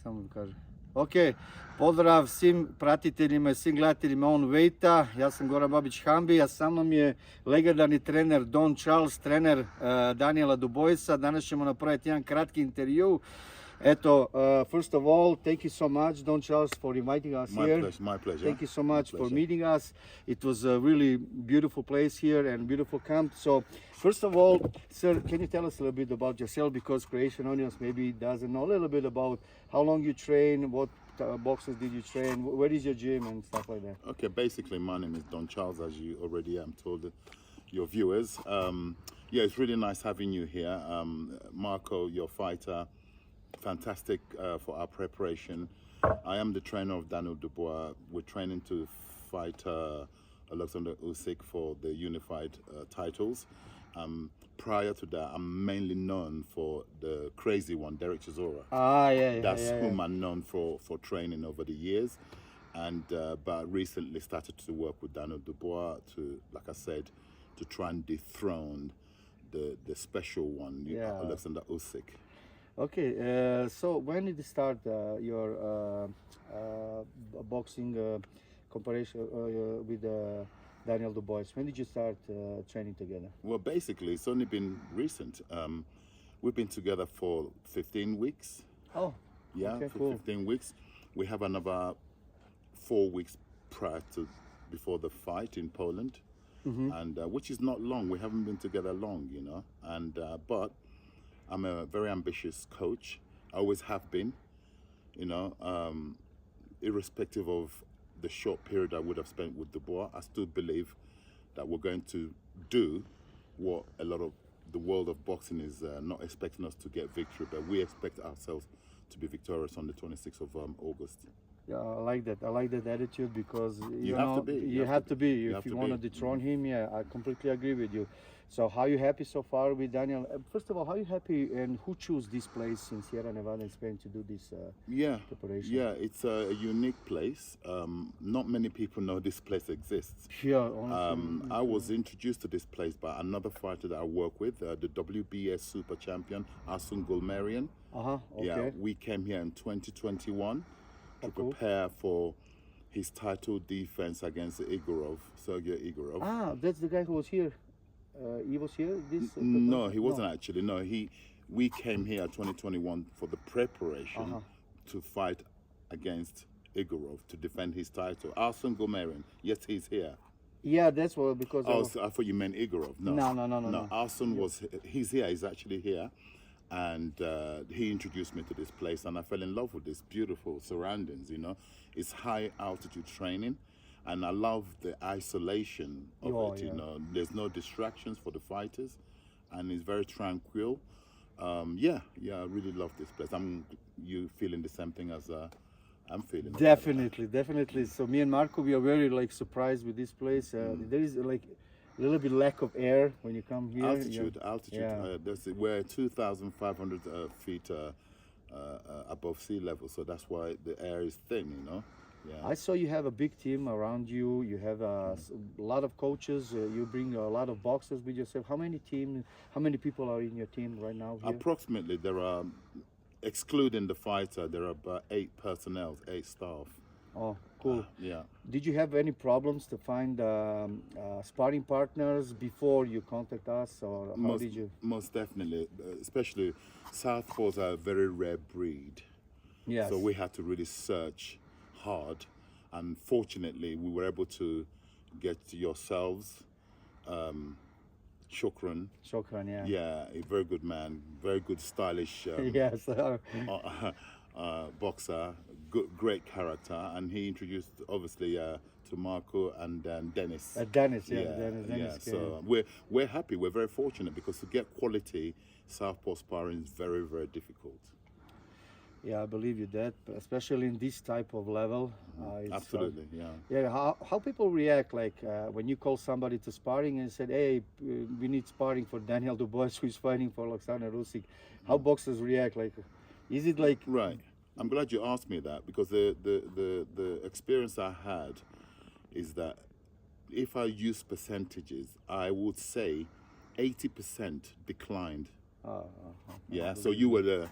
samo da kažem. Ok, pozdrav svim pratiteljima i svim gledateljima On Weighta. Ja sam Goran Babić Hambi, a sa mnom je legendarni trener Don Charles, trener Daniela Duboisa. Danas ćemo napraviti jedan kratki intervju. Eto, first of all, thank you so much, Don Charles, for inviting us here. My pleasure. Thank you so much for meeting us. It was a really beautiful place here and beautiful camp. So, first of all, sir, can you tell us a little bit about yourself? Because Croatian audience maybe doesn't know a little bit about how long you train, what boxes did you train, where is your gym and stuff like that. Okay, basically my name is Don Charles, as you already told your viewers. Yeah, it's really nice having you here. Marco, your fighter, fantastic for our preparation. I am the trainer of Daniel Dubois. We're training to fight Alexander Usyk for the unified titles. Prior to that, I'm mainly known for the crazy one, Derek Chisora. That's whom I'm known for training over the years. And but recently started to work with Daniel Dubois to, like I said, to try and dethrone the special one, Alexander Usyk. Okay, so when did you start your boxing comparison with Daniel Dubois? When did you start training together? Well, basically, it's only been recent. We've been together for 15 weeks. Oh, yeah, okay, for cool. 15 weeks. We have another 4 weeks before the fight in Poland, and which is not long. We haven't been together long, you know. And but I'm a very ambitious coach. I always have been, you know, irrespective of the short period I would have spent with Dubois. I still believe that we're going to do what a lot of the world of boxing is not expecting us to get victory, but we expect ourselves to be victorious on the 26th of August. Yeah, I like that. I like that attitude because You have to be. You have to be. If you want to dethrone him, yeah, I completely agree with you. So, how you happy so far with Daniel? First of all, how you happy and who chose this place in Sierra Nevada in Spain to do this preparation? Yeah, it's a unique place. Not many people know this place exists. Yeah, honestly. I was introduced to this place by another fighter that I work with, the WBS super champion, Asun Gulmarian. Okay. Yeah, we came here in 2021 to prepare for his title defense against Sergey Igorov. Ah, that's the guy who was here. He was here. No, he wasn't actually. No, we came here 2021 for the preparation to fight against Igorov to defend his title. Arsene Gomerian, yes, he's here. Yeah, that's what because. So I thought you meant Igorov. No. Arsene he's here. He's actually here, and he introduced me to this place, and I fell in love with this beautiful surroundings. You know, it's high altitude training. And I love the isolation of it, you know. There's no distractions for the fighters, and it's very tranquil. I really love this place. You feeling the same thing as I'm feeling? Definitely. So me and Marco, we are very surprised with this place. There is a little bit lack of air when you come here. Altitude. Yeah. We're 2,500 feet above sea level, so that's why the air is thin, you know. Yeah. I saw you have a big team around you. You have a lot of coaches. You bring a lot of boxers with yourself. How many people are in your team right now here? Approximately, there are, excluding the fighter, there are about 8 personnel, 8 staff. Oh, cool. Yeah. Did you have any problems to find sparring partners before you contact us, or how did you? Most definitely, especially Southpaws are a very rare breed. Yes. So we had to really search hard, and fortunately we were able to get yourselves, Shukran, yeah, a very good man, very good stylish boxer, great character, and he introduced obviously to Marco and Dennis. Dennis. So we're happy, we're very fortunate, because to get quality southpaw sparring is very, very difficult. Yeah, I believe you that, especially in this type of level. Absolutely, Yeah, how people react, when you call somebody to sparring and said, hey, we need sparring for Daniel Dubois, who is fighting for Alexander Usyk. How boxers react? Is it like... Right. I'm glad you asked me that, because the experience I had is that if I use percentages, I would say 80% declined. Yeah, so you were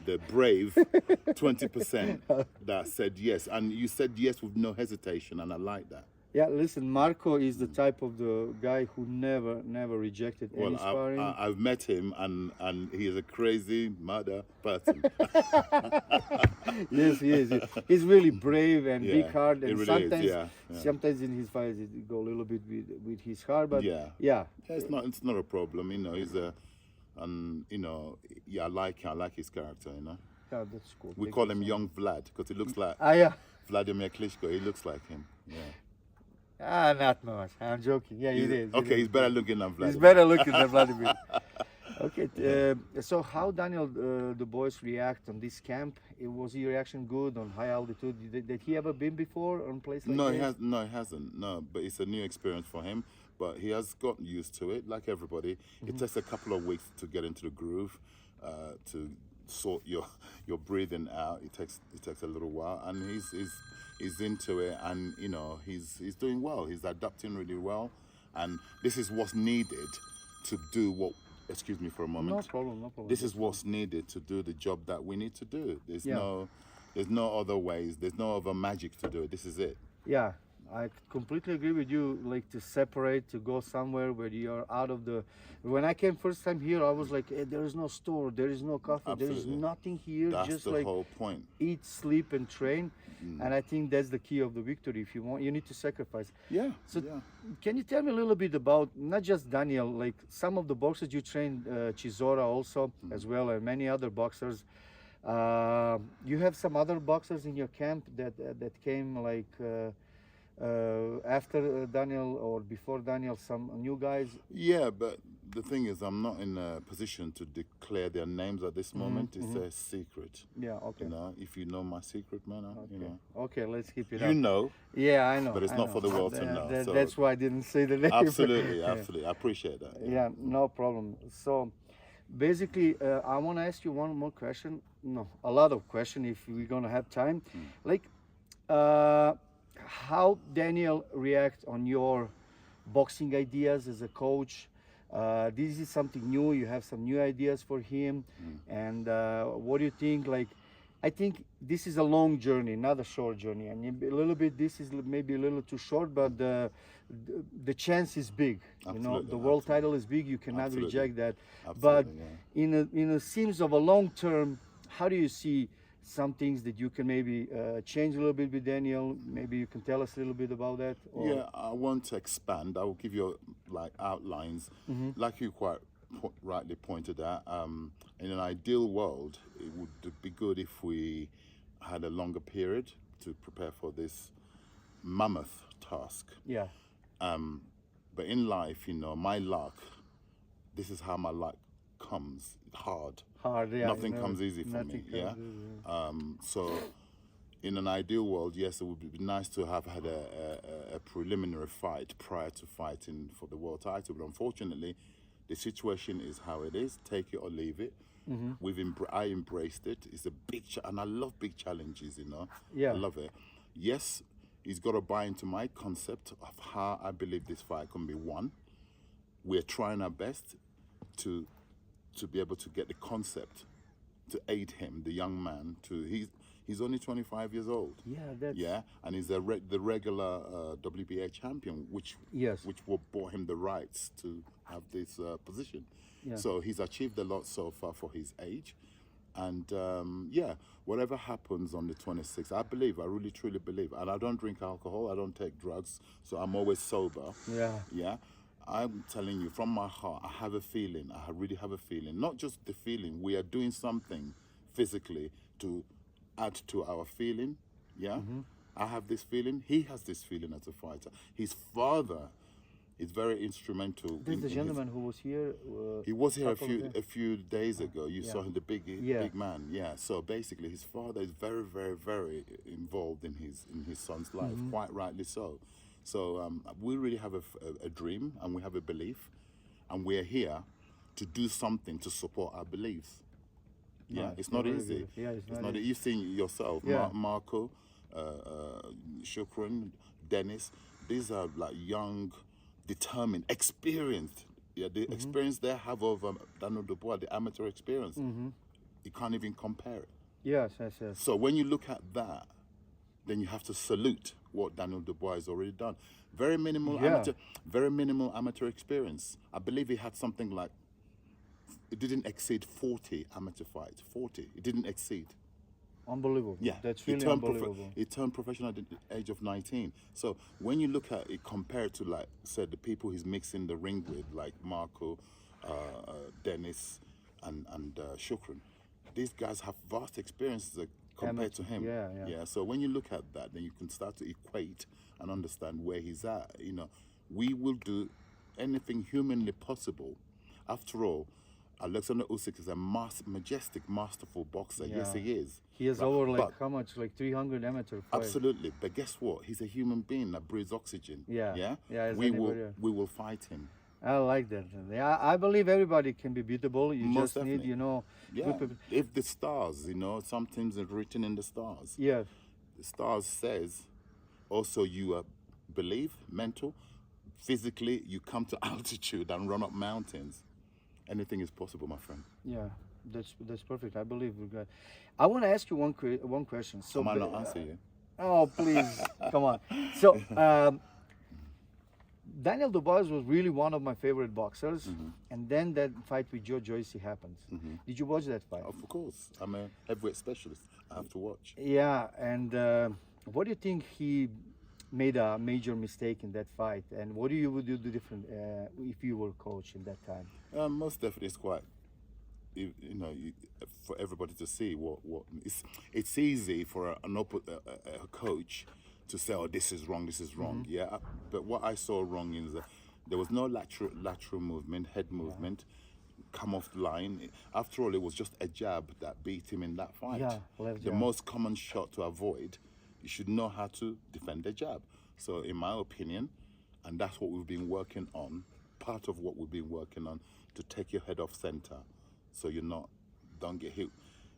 the brave 20% that said yes. And you said yes with no hesitation, and I like that. Yeah, listen, Marco is the type of the guy who never rejected any Well, sparring. I've met him, and he is a crazy mother person. Yes, he is. He's really brave and Yeah, big heart, it and really is, sometimes, yeah, yeah. sometimes in his fights it go a little bit with his heart, but Yeah. yeah, It's not a problem. You know, he's a, and you know, yeah, I like his character. You know, yeah, that's cool. we Thank call you him so Young Vlad because he looks like much. Yeah. Vladimir Klitschko. He looks like him. Yeah. Not much. I'm joking. Yeah, it is. Okay, he's better looking than Vladimir. He's better looking than Vladimir. Okay, so how Daniel Dubois react on this camp? Was your reaction good on high altitude? Did he ever been before on place like No, this? he hasn't. No, but it's a new experience for him. But he has gotten used to it, like everybody. It takes a couple of weeks to get into the groove, to sort your breathing out. It takes a little while, and he's into it, and you know he's doing well. He's adapting really well, and this is what's needed to do what. Excuse me for a moment. No problem, no problem. This is what's needed to do the job that we need to do. There's no other ways. There's no other magic to do it. This is it. Yeah, I completely agree with you. Like to separate, to go somewhere where you're out of the. When I came first time here, I was like, there is no store, there is no coffee, there is Absolutely. nothing here. That's just the like whole point. eat, sleep, and train. And I think that's the key of the victory. If you want, you need to sacrifice. Yeah. So, yeah. can you tell me a little bit about not just Daniel, like some of the boxers you trained, Chisora also as well, and many other boxers. You have some other boxers in your camp that came like after Daniel or before Daniel, some new guys. Yeah, but the thing is, I'm not in a position to declare their names at this moment. It's a secret. Yeah, okay. You know, if you know my secret, man, you know. Okay, let's keep it You up. know, Yeah, I know. but it's I not know. for the world to know. So That's why I didn't say the name. absolutely, Yeah. absolutely. I appreciate that. Yeah, no problem. So basically, I want to ask you one more question. No, a lot of question if we're going to have time. Like, how Daniel react on your boxing ideas as a coach? This is something new. You have some new ideas for him. And what do you think? Like, I think this is a long journey, not a short journey. And a little bit, this is maybe a little too short, but the chance is big. You know, Absolutely, the world title is big. You cannot Absolutely. reject that. Absolutely, But in a seems of a long term, how do you see some things that you can maybe change a little bit with Daniel? Maybe you can tell us a little bit about that. Or... Yeah, I want to expand. I will give you like outlines, like you quite rightly pointed out. In an ideal world, it would be good if we had a longer period to prepare for this mammoth task. Yeah. But in life, you know, my luck. This is how my luck comes. Hard. Hard, yeah. Nothing comes easy for me. Yeah. So, in an ideal world, yes, it would be nice to have had a preliminary fight prior to fighting for the world title. But unfortunately, the situation is how it is. Take it or leave it. I embraced it. It's a big and I love big challenges. You know. Yeah. I love it. Yes, he's got to buy into my concept of how I believe this fight can be won. We're trying our best to be able to get the concept to aid him, the young man. He's only 25 years old. Yeah, that's... Yeah, and he's the regular WBA champion, which bought him the rights to have this position. Yeah. So he's achieved a lot so far for his age. And yeah, whatever happens on the 26th, I really truly believe, and I don't drink alcohol, I don't take drugs, so I'm always sober. Yeah. Yeah. I'm telling you from my heart, I have a feeling, I really have a feeling, not just the feeling, we are doing something physically to add to our feeling. Yeah. I have this feeling, he has this feeling as a fighter. His father is very instrumental. This is the gentleman who was here. He was here a few days ago. You saw him, the big man. Yeah. So basically, his father is very, very, very involved in his son's life. Quite rightly so. So we really have a dream, and we have a belief, and we're here to do something to support our beliefs. Yeah, it's not easy. Yeah, it's not easy. You've seen it yourself, Yeah. Marco, Shukran, Dennis. These are like young, determined, experienced. Yeah, the experience they have of Daniel Dubois, the amateur experience. you can't even compare it. Yes, yes, yes. So when you look at that, then you have to salute what Daniel Dubois has already done. Very minimal Yeah. amateur experience. I believe he had something like, it didn't exceed 40 amateur fights. 40. It didn't exceed. Unbelievable. Yeah, That's really unbelievable. He turned professional at the age of 19. So when you look at it compared to, like, said, the people he's mixing the ring with, like Marco, Dennis, and Shukran, these guys have vast experiences compared to him. Yeah, yeah. Yeah. So when you look at that, then you can start to equate and understand where he's at. You know, we will do anything humanly possible. After all, Alexander Usyk is a majestic, masterful boxer. Yes, Yeah. he is. He has Right. over like But- how much? Like 300 amateur fights. Absolutely, but guess what? He's a human being that breathes oxygen. Yeah. Yeah. Yeah, as We anybody else. will fight him. I like that. Yeah, I believe everybody can be beatable. You Most just need, definitely. Yeah. good people. If the stars, some things are written in the stars. Yes. The stars says, also you believe, mental, physically, you come to altitude and run up mountains. Anything is possible, my friend. Yeah. That's perfect. I believe we're good. I want to ask you one question. So I might ba- not answer you. Oh, please, come on. So, Daniel Dubois was really one of my favorite boxers, and then that fight with Joe Joyce happens. Did you watch that fight? Of course, I'm a heavyweight specialist. I have to watch. Yeah, and what do you think he made a major mistake in that fight, and what do you would do different if you were coach in that time? Most definitely, it's quite, for everybody to see what it's easy for a coach to say, oh, this is wrong, yeah. But what I saw wrong is that there was no lateral movement, head movement, come off the line. After all, it was just a jab that beat him in that fight. Yeah, left the jab. most common shot to avoid, you should know how to defend the jab. So in my opinion, and that's what we've been working on, part of what we've been working on, to take your head off center so don't get hit.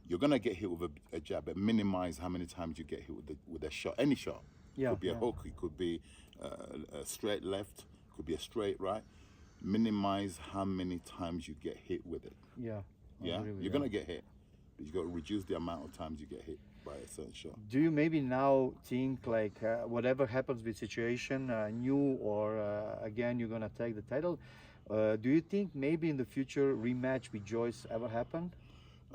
You're gonna get hit with a jab, but minimize how many times you get hit with a shot, any shot. Yeah, It could be a yeah. hook, it could be a straight left, it could be a straight right. Minimize how many times you get hit with it. Yeah. I Yeah, agree with you're that. gonna get hit, but you got to reduce the amount of times you get hit by a certain shot. Do you maybe now think like whatever happens with situation, new or again you're gonna take the title? Do you think maybe in the future rematch with Joyce ever happen?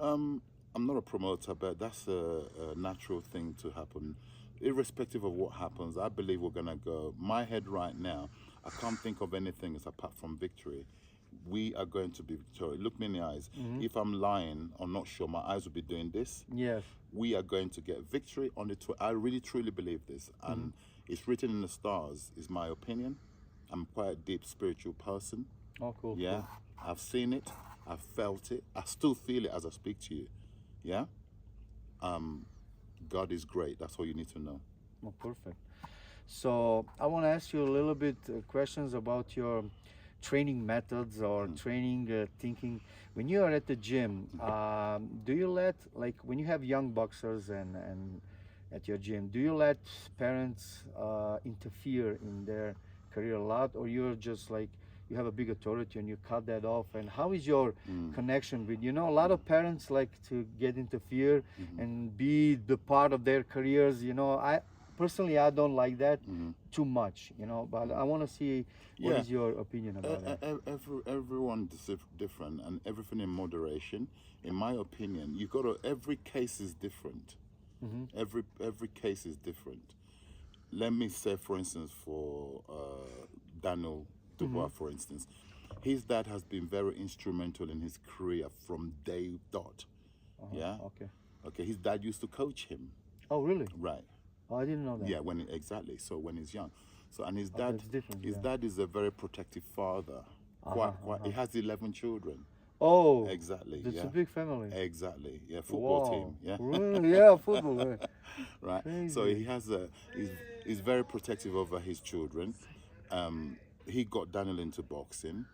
I'm not a promoter, but that's a natural thing to happen. Irrespective of what happens, I believe we're gonna go. My head right now, I can't think of anything apart from victory. We are going to be victorious. Look me in the eyes. If I'm lying or not sure, my eyes will be doing this. Yes. We are going to get victory on the I really truly believe this, and it's written in the stars, is my opinion. I'm quite a deep spiritual person. Oh, cool. Yeah, Cool. I've seen it, I've felt it, I still feel it as I speak to you. Yeah. God is great. That's all you need to know. Oh, perfect. So I want to ask you a little bit questions about your training methods or training thinking. When you are at the gym, do you let, like when you have young boxers and at your gym, do you let parents interfere in their career a lot, or you're just like you have a big authority and you cut that off? And how is your connection with, a lot of parents like to get interfere and be the part of their careers. I personally, I don't like that too much, but I want to see what is your opinion about that. Everyone is different, and everything in moderation. In my opinion, you got to. Every case is different. Every case is different. Let me say, for instance, for Daniel Dubois, for instance, his dad has been very instrumental in his career from day dot. Yeah. Okay. His dad used to coach him. Oh, really? Right. Oh, I didn't know that. Yeah. Exactly. So when he's young. So and his dad, that's different, his yeah. dad is a very protective father. He has 11 children. Oh, Exactly. that's Yeah. a big family. Exactly. Yeah. Football Wow. team. Yeah. Really? Yeah, football. Yeah. Right. So Crazy. he has he's very protective over his children. He got Daniel into boxing,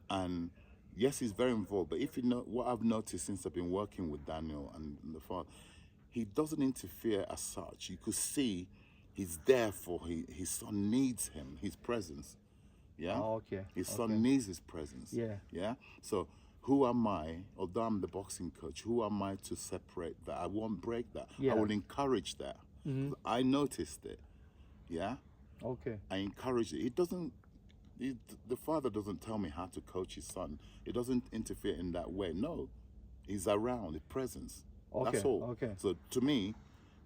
and yes, he's very involved. But if you know what I've noticed since I've been working with Daniel and the father, he doesn't interfere as such. You could see he's there for his son needs him, his presence. Yeah. Oh, okay. His son needs his presence. Yeah. Yeah. So who am I, although I'm the boxing coach, who am I to separate that? I won't break that. Yeah. I will encourage that. I noticed it. Yeah. Okay. I encourage it. It doesn't. The father doesn't tell me how to coach his son. He doesn't interfere in that way. No, he's around, his presence. Okay. That's all. Okay. So to me,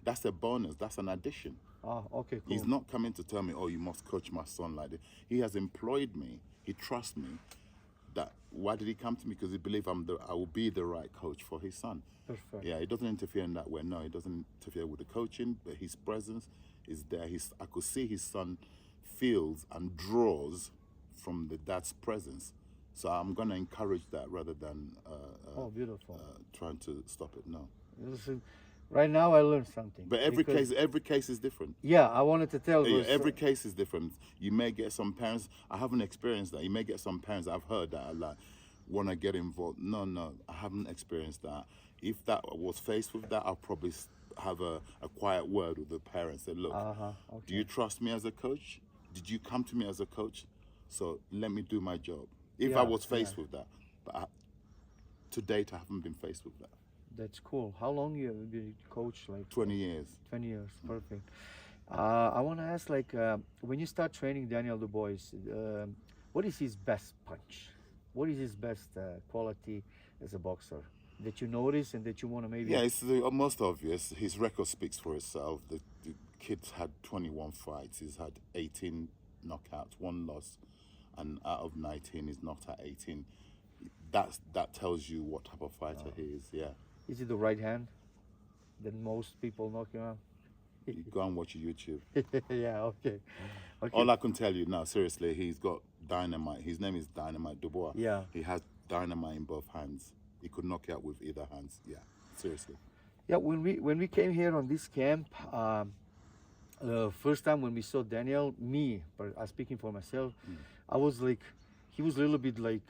that's a bonus. That's an addition. Ah, okay, cool. He's not coming to tell me, oh, you must coach my son like this. He has employed me. He trusts me. That why did he come to me? Because he believes I will be the right coach for his son. Perfect. Yeah, he doesn't interfere in that way. No, he doesn't interfere with the coaching, but his presence is there. I could see his son feels and draws from the dad's presence. So I'm going to encourage that rather than Oh, beautiful. trying to stop it. No. Listen, right now I learned something. But every case is different. Yeah, I wanted to tell Yeah, was, every case is different. You may get some parents. I haven't experienced that. You may get some parents. I've heard that are like want to get involved. No, I haven't experienced that. If that was faced with that, I'll probably have a quiet word with the parents. Say, look, okay. do you trust me as a coach? Did you come to me as a coach? So let me do my job. If I was faced with that, but to date, I haven't been faced with that. That's cool. How long you been coach? Like 20 years. 20 years. Perfect. I want to ask, like, when you start training Daniel Dubois, what is his best punch? What is his best quality as a boxer that you notice and that you want to maybe? Yeah, it's the most obvious. His record speaks for itself. The kid's had 21 fights. He's had 18 knockouts, 1 loss, and out of 19, he's knocked out 18. That tells you what type of fighter he is. Yeah. Is it the right hand that most people knock you out? You go and watch YouTube. Yeah, okay. All I can tell you now, seriously, he's got dynamite. His name is Dynamite Dubois. Yeah. He has dynamite in both hands. He could knock you out with either hands. Yeah, seriously. Yeah, when we came here on this camp, first time when we saw Daniel, but I'm speaking for myself, I was like, he was a little bit like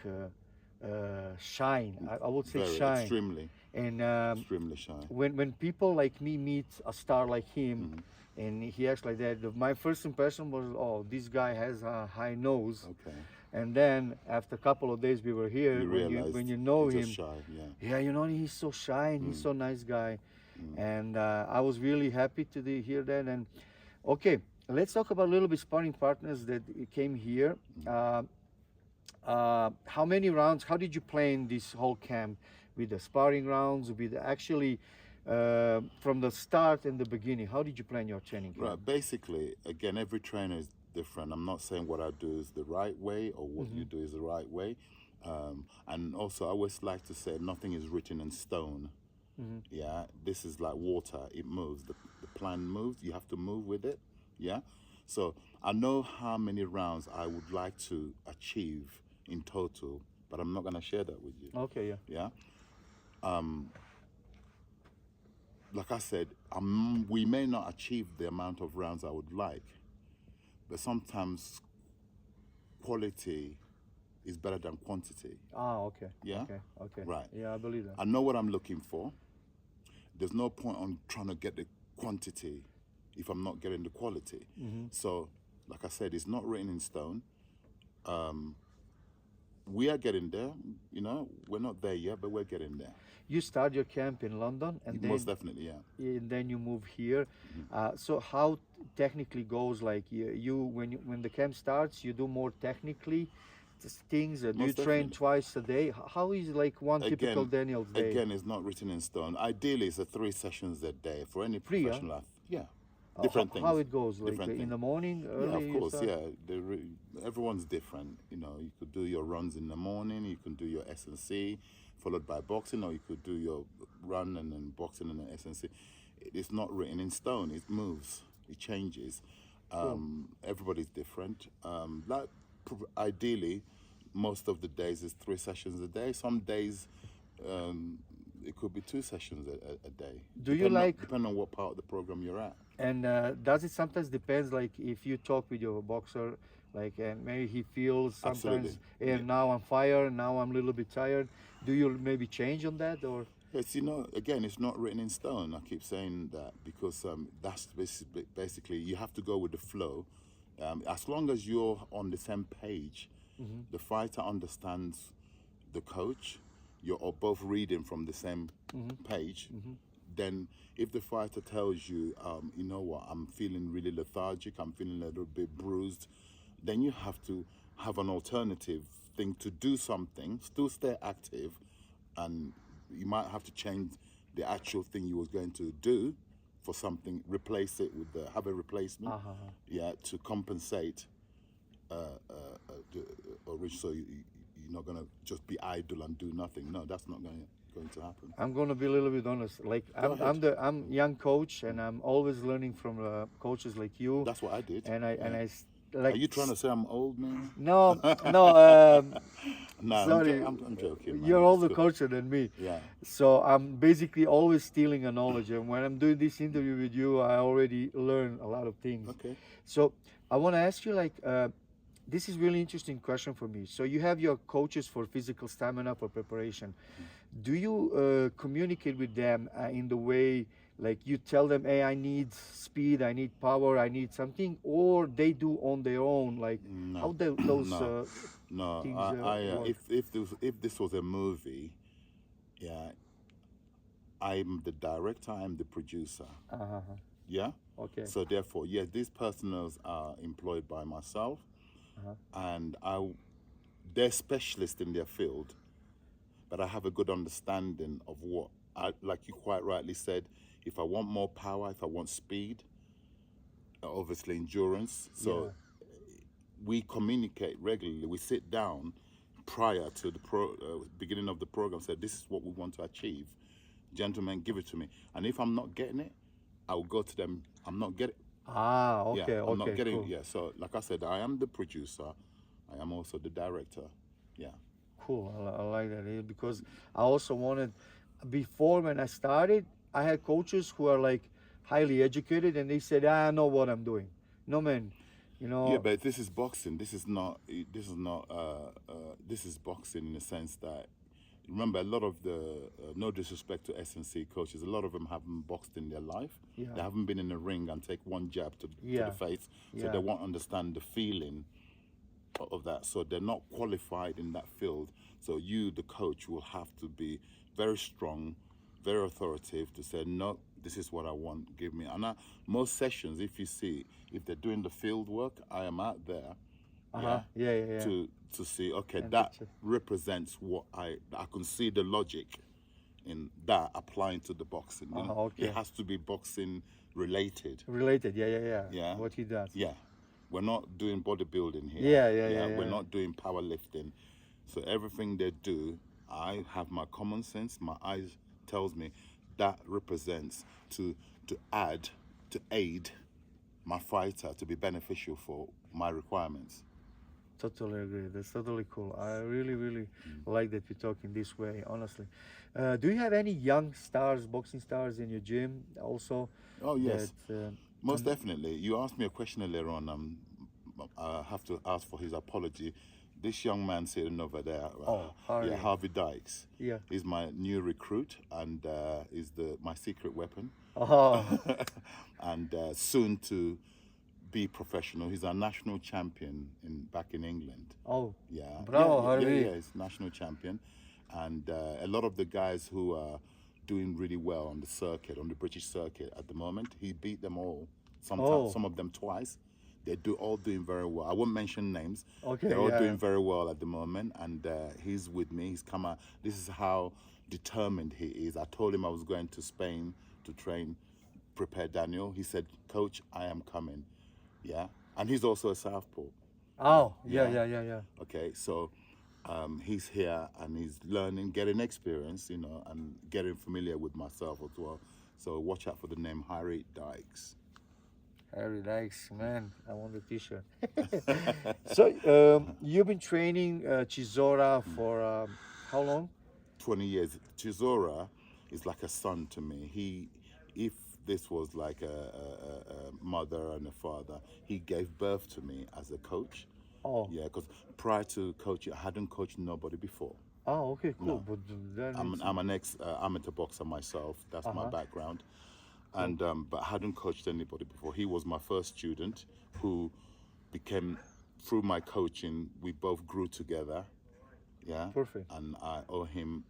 shy. I would say Very, shy. extremely. And Extremely shy. when people like me meet a star like him, and he acts like that, my first impression was, oh, this guy has a high nose. Okay. And then after a couple of days we were here, when you know he's him, just shy, yeah. yeah, you know, he's so shy and he's so nice guy. And I was really happy to hear that. And okay, let's talk about a little bit sparring partners that came here. How many rounds, how did you plan this whole camp? With the sparring rounds, with actually from the start and the beginning, how did you plan your training camp? Right, basically, again, every trainer is different. I'm not saying what I do is the right way or what you do is the right way. And also, I always like to say nothing is written in stone. Yeah, this is like water. It moves. The plant moves. You have to move with it. Yeah. So I know how many rounds I would like to achieve in total, but I'm not going to share that with you. Okay, yeah. Yeah. Like I said, we may not achieve the amount of rounds I would like, but sometimes quality is better than quantity. Ah, okay. Yeah? Okay. Right. Yeah, I believe that. I know what I'm looking for. There's no point on trying to get the quantity if I'm not getting the quality. So, like I said, it's not written in stone. We are getting there, you know. We're not there yet, but we're getting there. You start your camp in London, and Most definitely, yeah. and then you move here. So how technically goes, like when the camp starts, you do more technically things. Do you Most train definitely. twice a day? How is like one typical Daniel's day? Again, it's not written in stone. Ideally, it's 3 sessions a day for any 3, yeah? professional athlete. Yeah. Different things. How it goes, like Different in things. the morning, early? Yeah, of you course, start? yeah. Everyone's different. You know, you could do your runs in the morning, you can do your S&C, followed by boxing, or you could do your run and then boxing and then S&C. It's not written in stone. It moves. It changes. Everybody's different. Ideally, most of the days is 3 sessions a day. Some days, it could be 2 sessions a day. Do you depending on what part of the program you're at. And does it sometimes depends, like if you talk with your boxer, like and maybe he feels sometimes, Absolutely. now I'm fired, now I'm a little bit tired. Do you maybe change on that, or? Yes, you know, again, it's not written in stone. I keep saying that because that's basically you have to go with the flow. As long as you're on the same page, the fighter understands the coach, you're all both reading from the same page, then if the fighter tells you, you know what, I'm feeling really lethargic, I'm feeling a little bit bruised, then you have to have an alternative thing to do something, still stay active, and you might have to change the actual thing you was going to do for something, replace it with have a replacement, yeah, to compensate the original. So you're not gonna just be idle and do nothing. No, that's not going to happen. I'm gonna be a little bit honest. Like I'm young coach, and I'm always learning from coaches like you. That's what I did. And I yeah. and I like. Are you trying to say I'm old, man? No, no. No, Sorry, I'm joking, man. you're It's older cool. coach than me. Yeah. So I'm basically always stealing a knowledge, and when I'm doing this interview with you, I already learn a lot of things. Okay. So I want to ask you, like, this is really interesting question for me. So you have your coaches for physical stamina for preparation. Do you communicate with them in the way, like you tell them, hey, I need speed, I need power, I need something, or they do on their own? Like No. how those No. No, things work? if this was a movie, yeah, I'm the director, I'm the producer. Yeah. Okay. So therefore, yeah, these personals are employed by myself, and they're specialists in their field, but I have a good understanding of what like you quite rightly said. If I want more power, if I want speed, obviously endurance. So we communicate regularly. We sit down prior to the beginning of the program. Say, this is what we want to achieve. Gentlemen, give it to me. And if I'm not getting it, I will go to them. I'm not getting. Okay. Yeah, I'm not getting. Cool. Yeah. So, like I said, I am the producer. I am also the director. Yeah. Cool. I like that because I also wanted, before when I started, I had coaches who are like highly educated, and they said, I know what I'm doing. No, man, you know. Yeah, but this is boxing. This is not. This is not. This is boxing in the sense that. Remember, a lot of the, no disrespect to S&C coaches, a lot of them haven't boxed in their life. Yeah. They haven't been in the ring and take one jab to the face, so Yeah. they won't understand the feeling of that. So they're not qualified in that field. So you, the coach, will have to be very strong, very authoritative to say, no, this is what I want, give me. And most sessions, if you see, if they're doing the field work, I am out there. Yeah. To see, okay, that represents what I can see the logic in that applying to the boxing. You know? Okay. It has to be boxing related. Related, yeah. What he does. Yeah. We're not doing bodybuilding here. Yeah. We're not doing powerlifting. So everything they do, I have my common sense, my eyes tells me that represents to aid my fighter to be beneficial for my requirements. Totally agree. That's totally cool. I really like that we're talking this way, honestly. Do you have any young stars, boxing stars in your gym also? Oh, yes. That, most definitely. You asked me a question earlier on. I have to ask for his apology. This young man sitting over there, Harvey Dykes. Yeah. He's my new recruit, and is my secret weapon. And soon to be professional. He's a national champion back in England. Oh, yeah, bravo, Harvey. Yeah, he's national champion, and a lot of the guys who are doing really well on the circuit, on the British circuit at the moment, he beat them all. Sometimes, some of them twice. They're all doing very well. I won't mention names. Okay, they're all doing very well at the moment, and he's with me. He's come out. This is how determined he is. I told him I was going to Spain to train, prepare Daniel. He said, "Coach, I am coming." Yeah, and he's also a southpaw. Oh, yeah. Okay, so he's here and he's learning, getting experience, and getting familiar with myself as well. So watch out for the name Harry Dykes. Harry Dykes, man, I want the T-shirt. So you've been training Chisora for how long? 20 years. Chisora is like a son to me. If this was like a mother and a father, he gave birth to me as a coach. Oh. Yeah, because prior to coaching, I hadn't coached nobody before. Oh, okay, cool. No. But then I'm an ex-amateur boxer myself. That's my background. And but I hadn't coached anybody before. He was my first student who became, through my coaching, we both grew together. Yeah. Perfect. And I owe him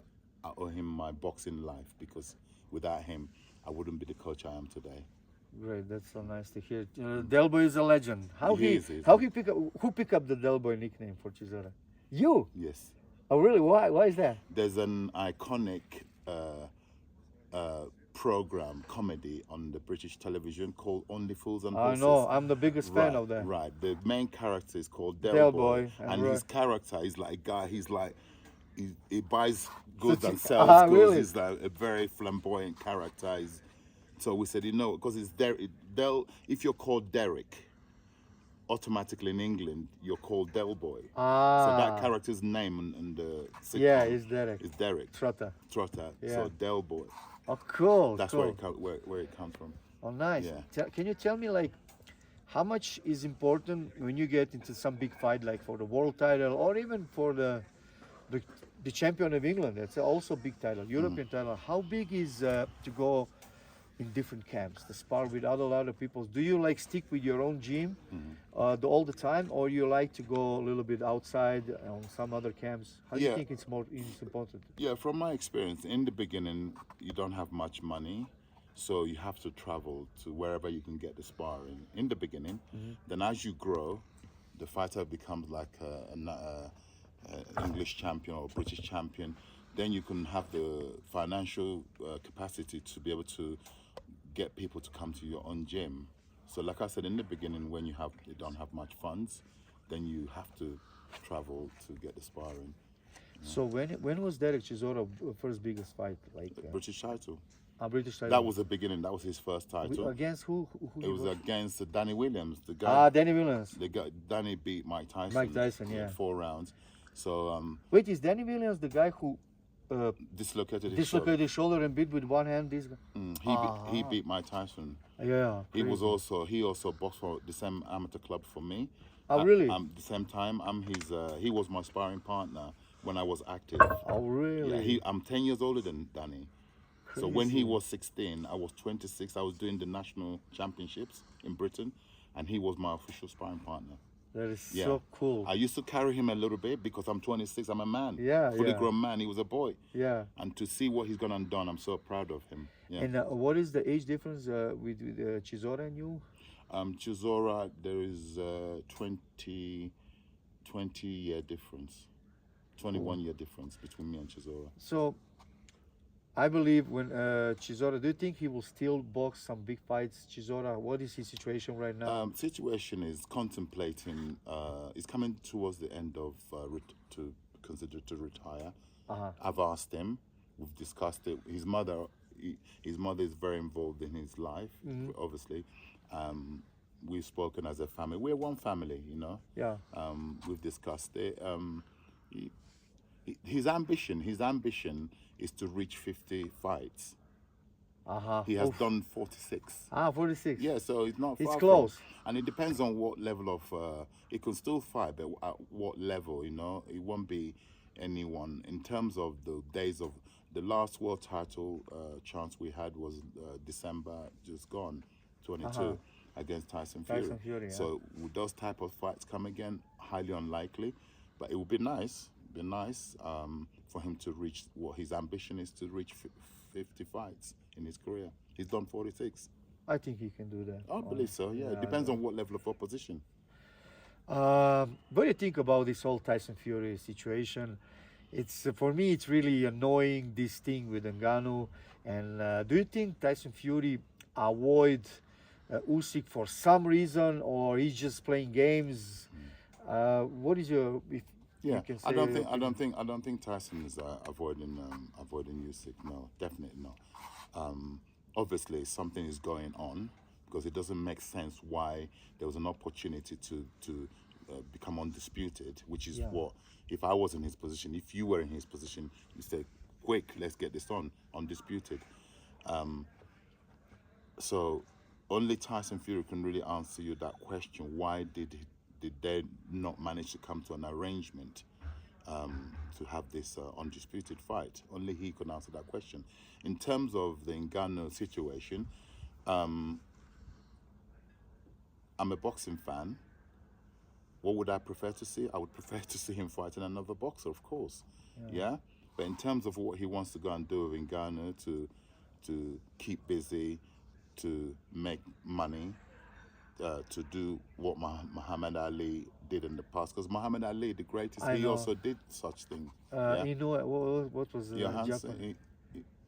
I owe him my boxing life, because without him, I wouldn't be the coach I am today. Great, that's so nice to hear. Del Boy is a legend. He is, he is. Who pick up the Del Boy nickname for Chisora? You? Yes. Oh really? Why is that? There's an iconic program, comedy on the British television called Only Fools and I Horses. know, I'm the biggest fan Right, of that. right. The main character is called Del Del Boy, Boy, and and right. his character is like a guy. He's like he buys goods and he- sells goods. really? He's like a very flamboyant character. So we said, because it's if you're called Derek, automatically in England you're called Del Boy. So that character's name in the sitcom Yeah, it's Derek. is Derek Trotter. Trotter. Yeah. So Del Boy. Oh, cool. That's cool. where it comes from. Oh, nice. Yeah. Can you tell me, like, how much is important when you get into some big fight, like for the world title or even for the champion of England? That's also a big title, European title. How big is to go in different camps, to spar with other people? Do you like stick with your own gym all the time, or you like to go a little bit outside on some other camps? How do you Yeah. think it's important? Yeah, from my experience, in the beginning, you don't have much money, so you have to travel to wherever you can get the sparring in the beginning. Then as you grow, the fighter becomes like an English champion or British champion. Then you can have the financial capacity to be able to get people to come to your own gym. So like I said, in the beginning, when you don't have much funds, then you have to travel to get the sparring. So when was Derek Chisora first biggest fight, like British title. a British title? That was the beginning. That was his first title. Against who? Who It was against Danny Williams, the guy. Danny Williams. The guy Danny beat Mike Tyson. Mike Tyson, in yeah. 4 rounds. So Wait, is Danny Williams the guy who dislocated his dislocated his shoulder and beat with one hand this guy? He beat Mike Tyson. Yeah. He also boxed for the same amateur club for me. Oh, really? The same time, he was my sparring partner when I was active. Oh, really? Yeah, I'm 10 years older than Danny. So when he was 16, I was 26. I was doing the national championships in Britain, and he was my official sparring partner. That is Yeah. so cool. I used to carry him a little bit because I'm 26. I'm a man. Yeah, fully yeah. grown man. He was a boy. Yeah. And to see what he's gone and done, I'm so proud of him. Yeah. And what is the age difference with Chisora and you? Chisora, there is 20 year difference, 21 year difference between me and Chisora. So, I believe when Chisora, do you think he will still box some big fights? Chisora, what is his situation right now? Situation is contemplating. He's coming towards the end of to consider to retire. I've asked him. We've discussed it. His mother is very involved in his life. Obviously, we've spoken as a family. We're one family, you know. Yeah. We've discussed it. His ambition is to reach 50 fights. He has done 46. 46. Yeah, so it's not far. It's close. And it depends on what level of he can still fight, but at what level, you know, it won't be anyone. In terms of the days of the last world title chance we had was December just gone, 22, against Tyson Fury. Tyson Fury, yeah. So would those type of fights come again? Highly unlikely, but it would be nice. For him to reach what his ambition is, to reach 50 fights in his career. He's done 46. I think he can do that. I believe so, yeah. It depends on what level of opposition. What do you think about this whole Tyson Fury situation? It's for me, it's really annoying, this thing with Ngannou. And do you think Tyson Fury avoid Usyk for some reason, or he's just playing games? What is your? Yeah, you can say I don't think Tyson is avoiding Usyk. No, definitely not. Obviously, something is going on because it doesn't make sense why there was an opportunity to become undisputed, which is what, if I was in his position, if you were in his position, you say, quick, let's get this on, undisputed. So only Tyson Fury can really answer you that question. Why did they not manage to come to an arrangement to have this undisputed fight? Only he could answer that question. In terms of the Ngannou situation, I'm a boxing fan. What would I prefer to see? I would prefer to see him fighting another boxer, of course. Yeah. But in terms of what he wants to go and do in Ghana to keep busy, to make money, to do what Muhammad Ali did in the past. Because Muhammad Ali, the greatest, I he know. also did such thing. Yeah. You know what was Johansson, Japan?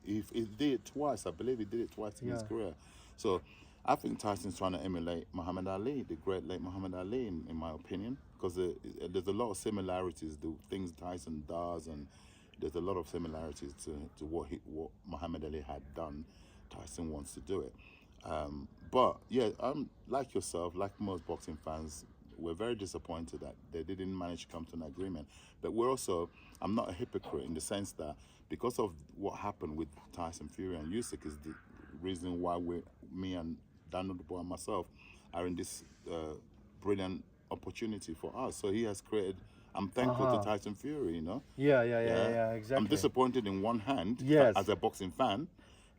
he did it twice. I believe he did it twice in his Yeah. career. So I think Tyson's trying to emulate Muhammad Ali, the great late Muhammad Ali, in my opinion, because there's a lot of similarities, the things Tyson does, and there's a lot of similarities to what Muhammad Ali had done. Tyson wants to do it. But yeah, like yourself, like most boxing fans, we're very disappointed that they didn't manage to come to an agreement. But I'm not a hypocrite in the sense that because of what happened with Tyson Fury and Usyk is the reason why me and Daniel Dubois and myself are in this brilliant opportunity for us. So he has created. I'm thankful to Tyson Fury, you know. Yeah, exactly. I'm disappointed in one hand Yes. as a boxing fan,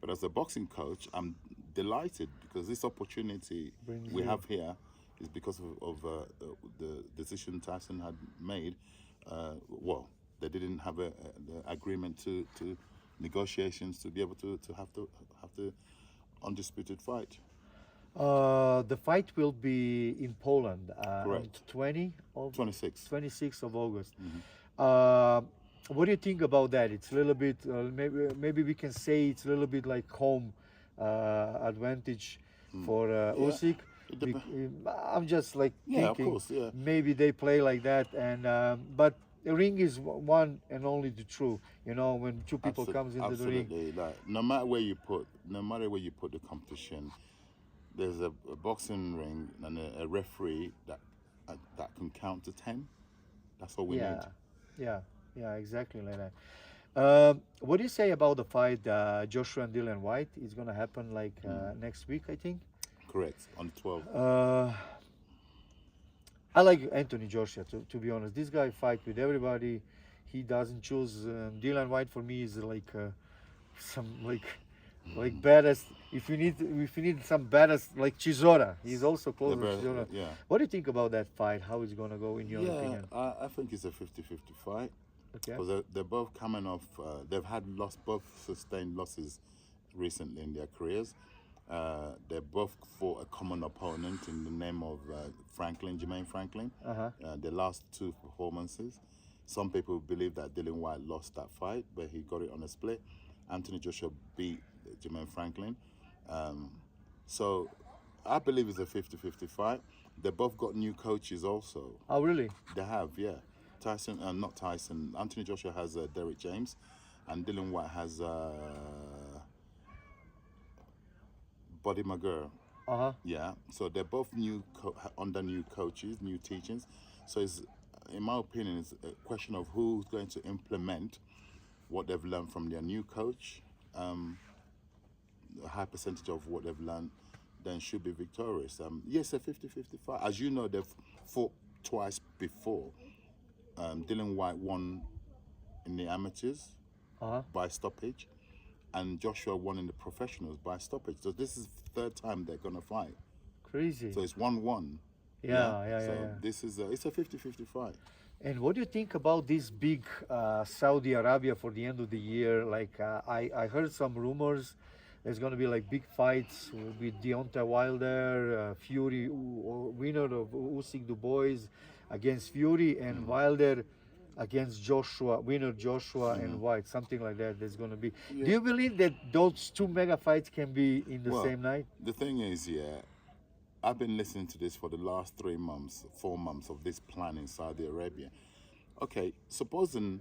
but as a boxing coach, I'm delighted because this opportunity we have here is because of the decision Tyson had made. They didn't have the agreement to negotiations to be able to have the undisputed fight. The fight will be in Poland on Correct. 26th of August. Mm-hmm. What do you think about that? It's a little bit, maybe we can say it's a little bit like home advantage for Usyk. I'm just like Yeah, of thinking course, yeah. maybe they play like that, and but the ring is one and only the true. You know, when two people comes into the ring. Absolutely. Like no matter where you put the competition, there's a boxing ring and a referee that can count to 10. That's all we need. Yeah, exactly like that. What do you say about the fight, Joshua and Dylan White? It's gonna happen like next week, I think. Correct, on the 12th. I like Anthony Joshua, to be honest. This guy fight with everybody. He doesn't choose. Dylan White for me is like some like baddest. If you need some baddest like Chisora, he's also close to Chisora. Yeah. What do you think about that fight? How it's gonna go in your opinion? I think it's a 50-50 fight. Okay. Because they're both coming off. They've had both sustained losses recently in their careers. They both fought a common opponent in the name of Jermaine Franklin. The last two performances. Some people believe that Dylan White lost that fight, but he got it on a split. Anthony Joshua beat Jermaine Franklin. So I believe it's a 50-50 fight. They both got new coaches also. Oh, really? They have, yeah. Anthony Joshua has Derek James, and Dylan White has Buddy McGurr. Yeah, so they're both under new coaches, new teachings. So it's, in my opinion, it's a question of who's going to implement what they've learned from their new coach. A high percentage of what they've learned then should be victorious. Yes, a 50-50 fight. As you know, they've fought twice before. Dylan White won in the amateurs by stoppage, and Joshua won in the professionals by stoppage. So this is the third time they're gonna fight. Crazy. So it's 1-1. Yeah. This is it's a 50-50 fight. And what do you think about this big Saudi Arabia for the end of the year? Like I heard some rumors. There's going to be like big fights with Deontay Wilder, Fury, winner of Usyk Dubois against Fury, and Wilder against Joshua, winner Joshua and White, something like that. There's going to be. Do you believe that those two mega fights can be in the same night? The thing is, I've been listening to this for the last 4 months of this plan in Saudi Arabia. Okay, supposing.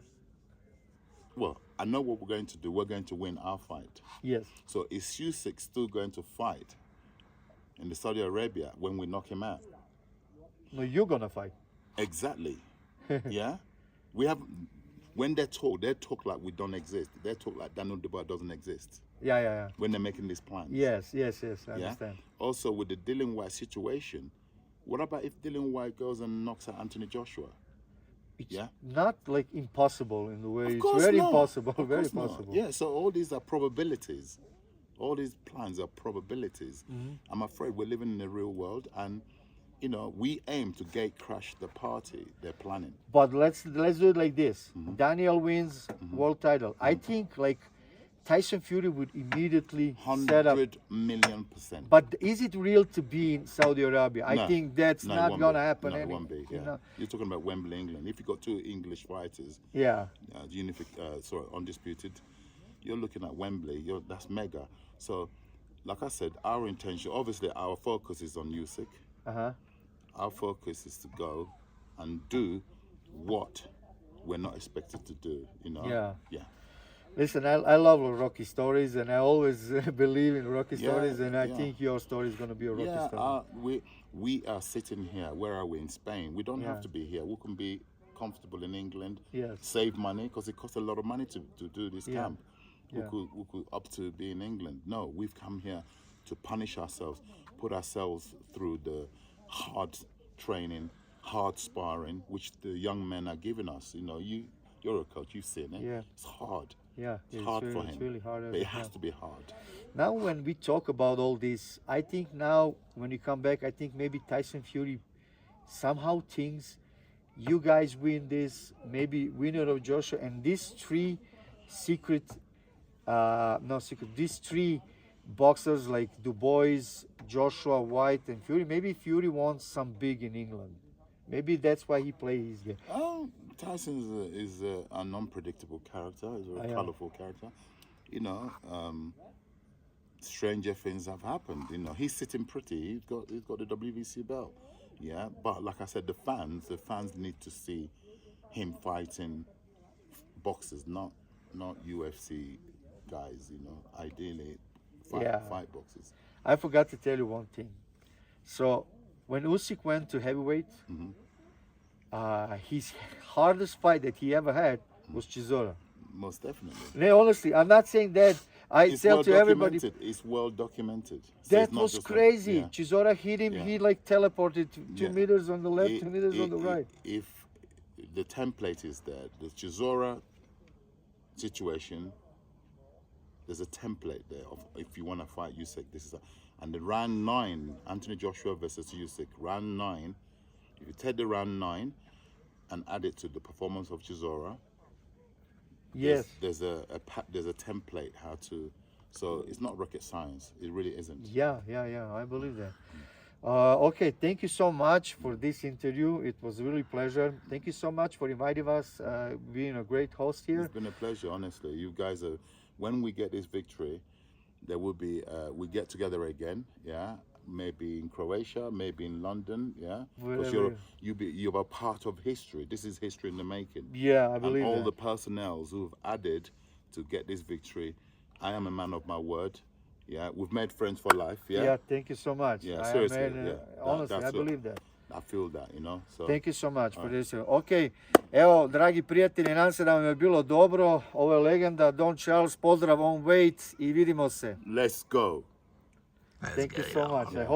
Well, I know what we're going to do. We're going to win our fight. Yes. So is Usyk still going to fight in the Saudi Arabia when we knock him out? No, you're gonna fight. Exactly. Yeah. We have. When they talk like we don't exist. They talk like Daniel Dubois doesn't exist. Yeah. When they're making these plans. Yes. I understand. Also, with the Dylan White situation, what about if Dylan White goes and knocks out Anthony Joshua? It's not like impossible in the way. It's very impossible. Very possible. Yeah. So all these are probabilities. All these plans are probabilities. I'm afraid we're living in the real world, and you know, we aim to gate crash the party they're planning. But let's do it like this. Daniel wins world title. I think like Tyson Fury would immediately set up. 100,000,000%. But is it real to be in Saudi Arabia? I No. think that's No, it not won't gonna be. happen. No, it won't be. You Yeah. know? You're talking about Wembley, England. If you got two English fighters, Yeah. undisputed, you're looking at Wembley. That's mega. So, like I said, our intention, obviously, our focus is on Usyk. Uh-huh. Our focus is to go and do what we're not expected to do. You know. Yeah. Yeah. Listen, I love Rocky stories, and I always believe in Rocky Yeah, stories, and I yeah. think your story is gonna be a Rocky Yeah, story. we are sitting here. Where are we? In Spain. We don't Yeah. have to be here. We can be comfortable in England. Yes. Save money because it costs a lot of money to do this Yeah. camp. Yeah. We could up to be in England. No, we've come here to punish ourselves, put ourselves through the hard training, hard sparring, which the young men are giving us. You know, you're a coach. You've seen it. Yeah. It's hard. Yeah, It's hard for him. It's really hard. But it yeah. has to be hard. Now, when we talk about all this, I think now when you come back, I think maybe Tyson Fury somehow thinks you guys win this, maybe winner of Joshua, and these three secret, these three boxers like Du Bois, Joshua, White, and Fury. Maybe Fury wants some big in England. Maybe that's why he plays his game. Tyson is a non-predictable character. He's a very Yeah. colourful character. You know, stranger things have happened. You know, he's sitting pretty. He's got the WBC belt. Yeah, but like I said, the fans need to see him fighting boxers, not UFC guys. You know, ideally fight boxers. I forgot to tell you one thing. So when Usyk went to heavyweight, his hardest fight that he ever had was Chisora. Most definitely. No, honestly, I'm not saying that. It's tell well to everybody documented. It's well documented. So that it's not was just crazy. yeah. Chisora hit him. Yeah. He like teleported 2 Yeah. meters on the left, 2 meters on the right. If the template is there, the Chisora situation, there's a template there of if you want to fight Usyk, and the round 9, Anthony Joshua versus Usyk, round 9. If you take the round 9 and add it to the performance of Chisora, Yes. there's a template how to. So it's not rocket science. It really isn't. Yeah. I believe that. Okay, thank you so much for this interview. It was really pleasure. Thank you so much for inviting us, being a great host here. It's been a pleasure, honestly. You guys are. When we get this victory, there will be. We get together again. Yeah, maybe in Croatia, maybe in London. Yeah, because Wherever. you're a part of history. This is history in the making. Yeah, I And believe all that. the personnel who've added to get this victory. I am a man of my word. Yeah, we've made friends for life. Yeah, Yeah, thank you so much. Yeah, I seriously, mean, yeah. honestly, That's I believe that. I feel that, you know. So Thank you so much for this. Ok, evo, dragi prijatelji, nadam se da vam je bilo dobro. Ovo je legenda, Don Charles, pozdrav on weight i vidimo se. let's go. Thank you so much. I hope